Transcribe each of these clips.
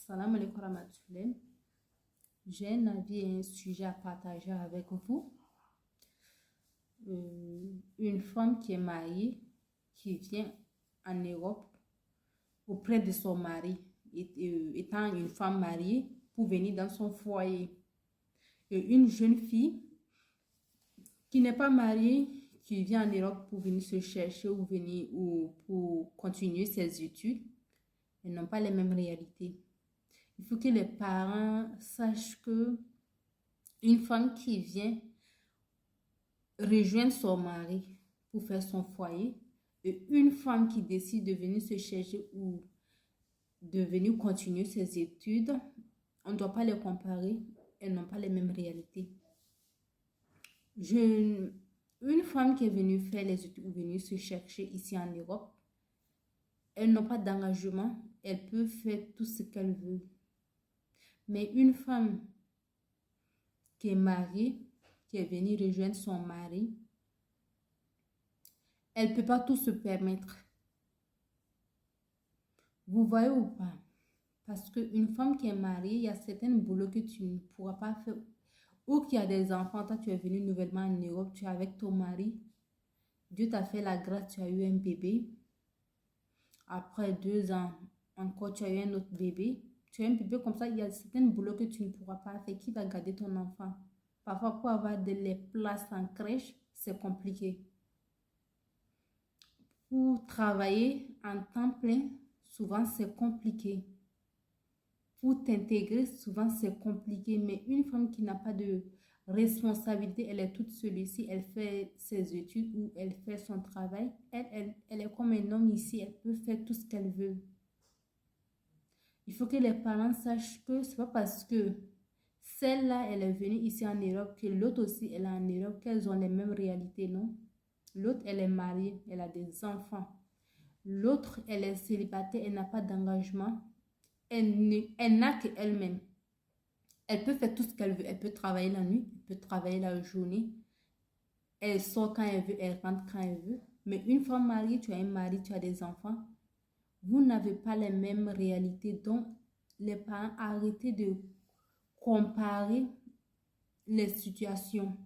Salam alaikum warahmatullahi. J'ai un avis et un sujet à partager avec vous. Une femme qui est mariée, qui vient en Europe auprès de son mari, étant une femme mariée, pour venir dans son foyer. Et une jeune fille qui n'est pas mariée, qui vient en Europe pour venir se chercher ou pour continuer ses études, elles n'ont pas les mêmes réalités. Il faut que les parents sachent que une femme qui vient rejoindre son mari pour faire son foyer et une femme qui décide de venir se chercher ou de venir continuer ses études, on ne doit pas les comparer, elles n'ont pas les mêmes réalités. Une femme qui est venue faire les études ou venue se chercher ici en Europe, elle n'a pas d'engagement, elle peut faire tout ce qu'elle veut. Mais une femme qui est mariée, qui est venue rejoindre son mari, elle ne peut pas tout se permettre. Vous voyez ou pas? Parce qu'une femme qui est mariée, il y a certains boulots que tu ne pourras pas faire. Ou qu'il y a des enfants, toi tu es venu nouvellement en Europe, tu es avec ton mari. Dieu t'a fait la grâce, tu as eu un bébé. Après 2 ans, encore tu as eu un autre bébé. Tu as un bébé comme ça, il y a certains boulots que tu ne pourras pas faire. Qui va garder ton enfant? Parfois, pour avoir les places en crèche, c'est compliqué. Pour travailler en temps plein, souvent c'est compliqué. Pour t'intégrer, souvent c'est compliqué. Mais une femme qui n'a pas de responsabilité, elle est toute seule ici, elle fait ses études ou elle fait son travail. Elle est comme un homme ici, elle peut faire tout ce qu'elle veut. Il faut que les parents sachent que ce n'est pas parce que celle-là, elle est venue ici en Europe, que l'autre aussi, elle est en Europe, qu'elles ont les mêmes réalités, non? L'autre, elle est mariée, elle a des enfants. L'autre, elle est célibataire, elle n'a pas d'engagement. Elle n'a qu'elle-même. Elle peut faire tout ce qu'elle veut. Elle peut travailler la nuit, elle peut travailler la journée. Elle sort quand elle veut, elle rentre quand elle veut. Mais une femme mariée, tu as un mari, tu as des enfants. Vous n'avez pas les mêmes réalités. Donc, les parents, arrêtez de comparer les situations.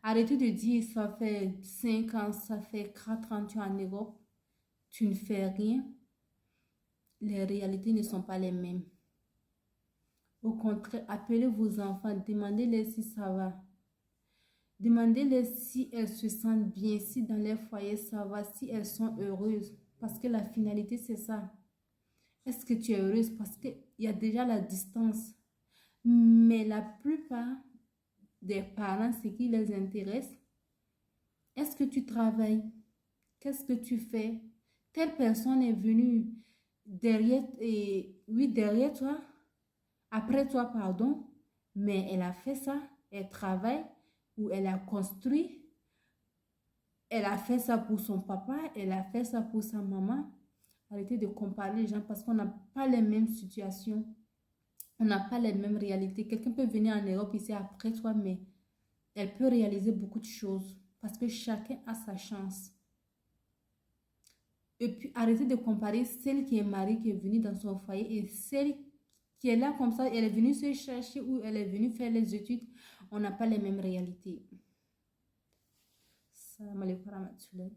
Arrêtez de dire, ça fait 5 ans, ça fait 4 ans, tu es en Europe, tu ne fais rien. Les réalités ne sont pas les mêmes. Au contraire, appelez vos enfants, demandez-les si ça va. Demandez-les si elles se sentent bien, si dans leur foyer ça va, si elles sont heureuses. Parce que la finalité, c'est ça. Est-ce que tu es heureuse? Parce qu'il y a déjà la distance. Mais la plupart des parents, ce qui les intéresse, est-ce que tu travailles? Qu'est-ce que tu fais? Telle personne est venue derrière toi, après toi, pardon, mais elle a fait ça, elle travaille ou elle a construit, elle a fait ça pour son papa, elle a fait ça pour sa maman. Arrêtez de comparer les gens parce qu'on n'a pas les mêmes situations. On n'a pas les mêmes réalités. Quelqu'un peut venir en Europe ici après toi, mais elle peut réaliser beaucoup de choses parce que chacun a sa chance. Et puis, arrêtez de comparer celle qui est mariée, qui est venue dans son foyer et celle qui est là comme ça, elle est venue se chercher ou elle est venue faire les études. On n'a pas les mêmes réalités. Salam alaikum warahmatullahi.